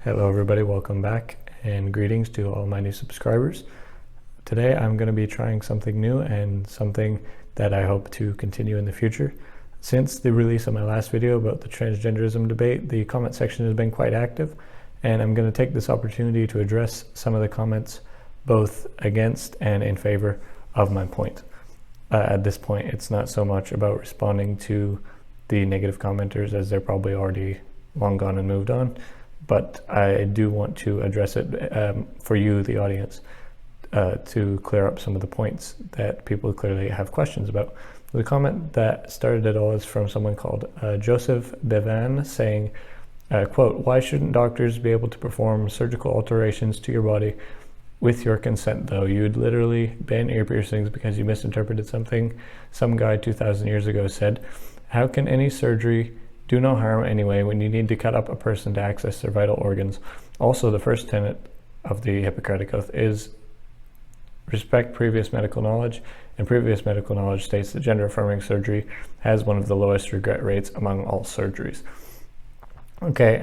Hello everybody, welcome back and greetings to all my new subscribers. Today I'm going to be trying something new and something that I hope to continue in the future. Since the release of my last video about the transgenderism debate, the comment section has been quite active, and I'm going to take this opportunity to address some of the comments both against and in favor of my point. At this point, it's not so much about responding to the negative commenters, as they're probably already long gone and moved on, but I do want to address it for you, the audience, to clear up some of the points that people clearly have questions about. The comment that started it all is from someone called Joseph Bevan, saying, quote, "Why shouldn't doctors be able to perform surgical alterations to your body with your consent, though? You'd literally ban ear piercings because you misinterpreted something some guy 2,000 years ago said. How can any surgery do no harm anyway when you need to cut up a person to access their vital organs? Also, the first tenet of the Hippocratic Oath is respect previous medical knowledge, and previous medical knowledge states that gender-affirming surgery has one of the lowest regret rates among all surgeries." Okay,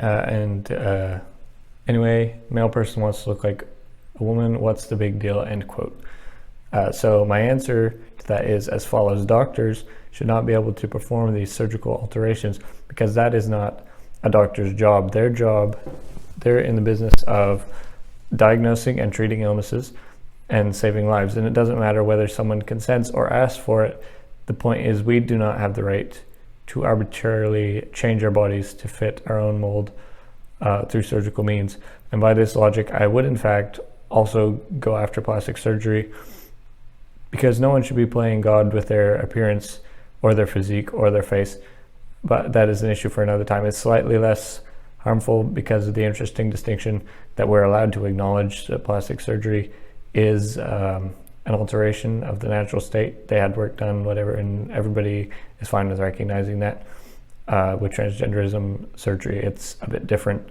anyway, male person wants to look like a woman, what's the big deal, end quote. So my answer to that is as follows: doctors should not be able to perform these surgical alterations because that is not a doctor's job. Their job, they're in the business of diagnosing and treating illnesses and saving lives, and it doesn't matter whether someone consents or asks for it. The point is, we do not have the right to arbitrarily change our bodies to fit our own mold through surgical means. And by this logic, I would in fact also go after plastic surgery, because no one should be playing God with their appearance or their physique or their face, but that is an issue for another time. It's slightly less harmful because of the interesting distinction that we're allowed to acknowledge that plastic surgery is an alteration of the natural state. They had work done, whatever, and everybody is fine with recognizing that. With transgenderism surgery, it's a bit different,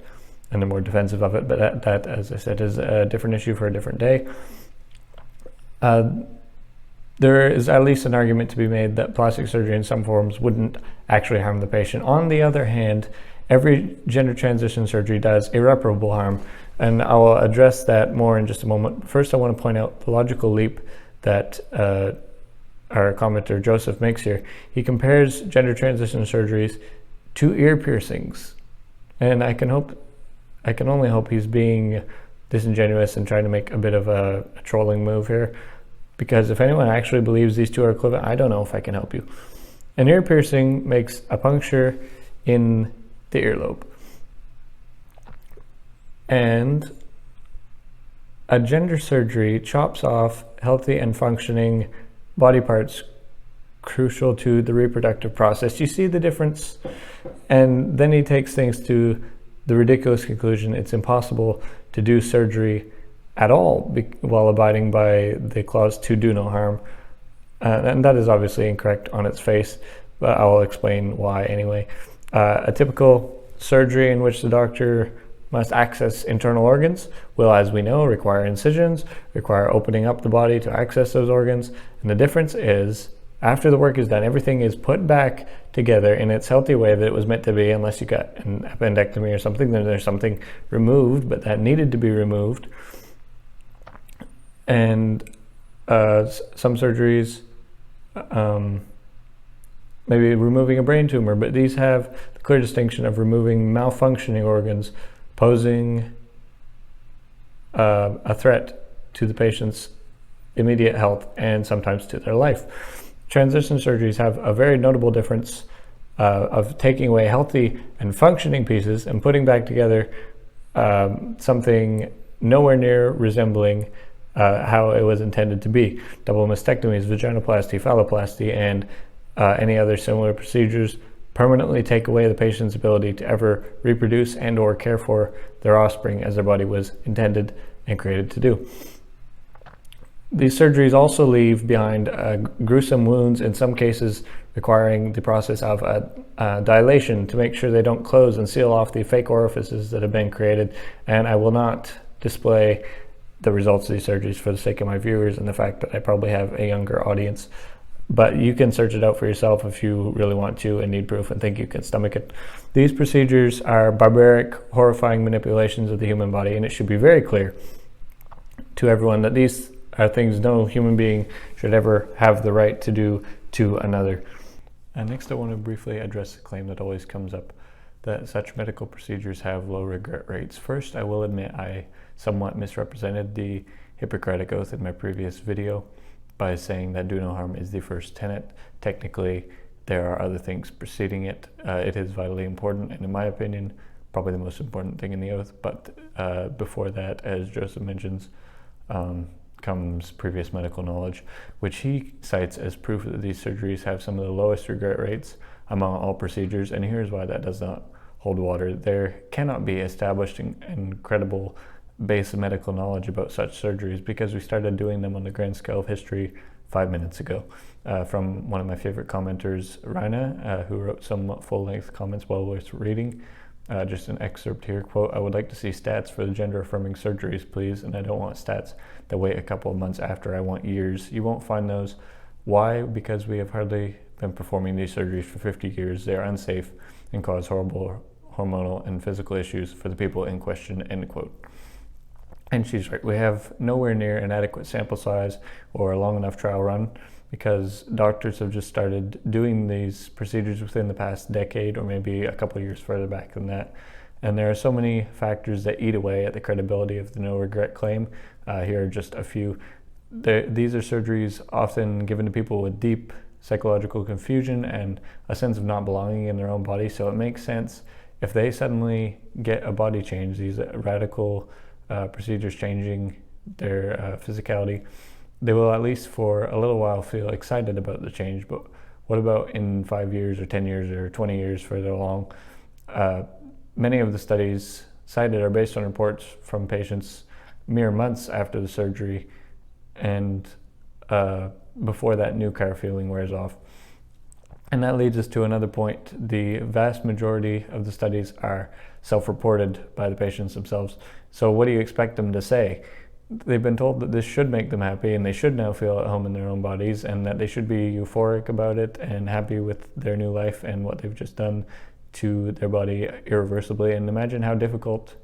and they're more defensive of it, but that, as I said, is a different issue for a different day. There is at least an argument to be made that plastic surgery in some forms wouldn't actually harm the patient. On the other hand, every gender transition surgery does irreparable harm, and I will address that more in just a moment. First, I want to point out the logical leap that our commenter Joseph makes here. He compares gender transition surgeries to ear piercings, and I can only hope he's being disingenuous and trying to make a bit of a trolling move here, because if anyone actually believes these two are equivalent, I don't know if I can help you. An ear piercing makes a puncture in the earlobe, and a gender surgery chops off healthy and functioning body parts crucial to the reproductive process. You see the difference? And then he takes things to the ridiculous conclusion it's impossible to do surgery at all while abiding by the clause to do no harm. And that is obviously incorrect on its face, but I will explain why anyway. A typical surgery in which the doctor must access internal organs will, as we know, require incisions, require opening up the body to access those organs. And the difference is, after the work is done, everything is put back together in its healthy way that it was meant to be, unless you got an appendectomy or something, then there's something removed, but that needed to be removed. And some surgeries, maybe removing a brain tumor, but these have the clear distinction of removing malfunctioning organs, posing a threat to the patient's immediate health and sometimes to their life. Transition surgeries have a very notable difference of taking away healthy and functioning pieces and putting back together something nowhere near resembling how it was intended to be. Double mastectomies, vaginoplasty, phalloplasty, and any other similar procedures permanently take away the patient's ability to ever reproduce and or care for their offspring as their body was intended and created to do. These surgeries also leave behind gruesome wounds, in some cases requiring the process of dilation to make sure they don't close and seal off the fake orifices that have been created. And I will not display the results of these surgeries for the sake of my viewers and the fact that I probably have a younger audience. but you can search it out for yourself if you really want to and need proof and think you can stomach it. These procedures are barbaric, horrifying manipulations of the human body, and it should be very clear to everyone that these are things no human being should ever have the right to do to another. And next I want to briefly address the claim that always comes up, that such medical procedures have low regret rates. First, I will admit I somewhat misrepresented the Hippocratic Oath in my previous video by saying that do no harm is the first tenet. Technically, there are other things preceding it. It is vitally important, and in my opinion, probably the most important thing in the oath. But before that, as Joseph mentions, comes previous medical knowledge, which he cites as proof that these surgeries have some of the lowest regret rates among all procedures. And here's why that does not hold water. There cannot be established and credible base of medical knowledge about such surgeries because we started doing them on the grand scale of history 5 minutes ago. From one of my favorite commenters, Raina, who wrote some full-length comments well worth reading. Just an excerpt here, quote, "I would like to see stats for the gender-affirming surgeries, please, and I don't want stats that wait a couple of months after. I want years. You won't find those. Why? Because we have hardly been performing these surgeries for 50 years. They are unsafe and cause horrible hormonal and physical issues for the people in question," end quote. And she's right. We have nowhere near an adequate sample size or a long enough trial run because doctors have just started doing these procedures within the past decade or maybe a couple of years further back than that. And there are so many factors that eat away at the credibility of the no regret claim. Here are just a few. These are surgeries often given to people with deep psychological confusion and a sense of not belonging in their own body. So it makes sense if they suddenly get a body change, these radical procedures changing their physicality, they will at least for a little while feel excited about the change. But what about in 5 years or 10 years or 20 years further along? Many of the studies cited are based on reports from patients mere months after the surgery and before that new car feeling wears off. And that leads us to another point. The vast majority of the studies are self-reported by the patients themselves. So what do you expect them to say? They've been told that this should make them happy and they should now feel at home in their own bodies and that they should be euphoric about it and happy with their new life and what they've just done to their body irreversibly. And imagine how difficult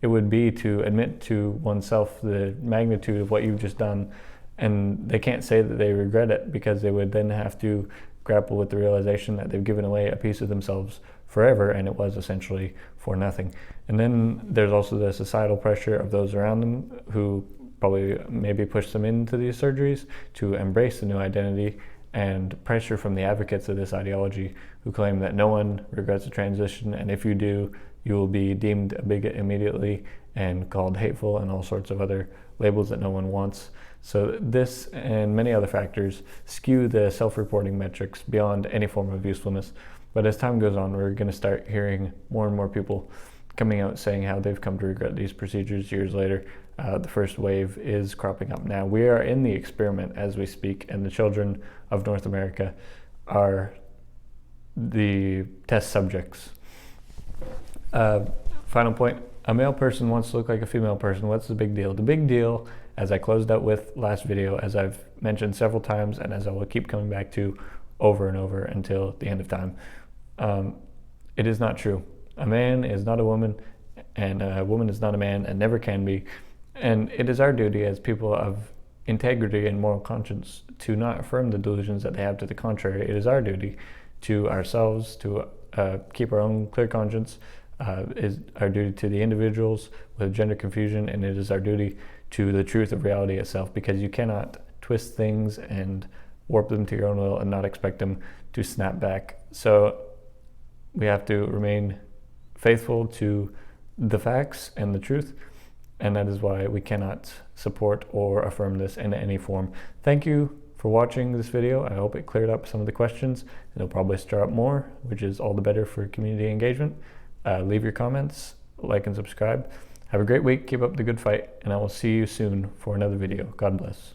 it would be to admit to oneself the magnitude of what you've just done, and they can't say that they regret it because they would then have to grapple with the realization that they've given away a piece of themselves forever, and it was essentially for nothing. And then there's also the societal pressure of those around them who probably maybe push them into these surgeries to embrace the new identity, and pressure from the advocates of this ideology who claim that no one regrets a transition, and if you do, you will be deemed a bigot immediately and called hateful and all sorts of other labels that no one wants. So this and many other factors skew the self-reporting metrics beyond any form of usefulness. But as time goes on, we're going to start hearing more and more people coming out saying how they've come to regret these procedures years later. The first wave is cropping up now. We are in the experiment as we speak, and the children of North America are the test subjects. Final point, a male person wants to look like a female person. What's the big deal? The big deal, as I closed out with last video, as I've mentioned several times and as I will keep coming back to over and over until the end of time, it is not true. A man is not a woman, and a woman is not a man and never can be. And it is our duty as people of integrity and moral conscience to not affirm the delusions that they have to the contrary. It is our duty to ourselves to keep our own clear conscience. Is our duty to the individuals with gender confusion, and it is our duty to the truth of reality itself, because you cannot twist things and warp them to your own will and not expect them to snap back. So we have to remain faithful to the facts and the truth, and that is why we cannot support or affirm this in any form. Thank you for watching this video. I hope it cleared up some of the questions, and it'll probably stir up more, which is all the better for community engagement. Leave your comments, like and subscribe. Have a great week, keep up the good fight, and I will see you soon for another video. God bless.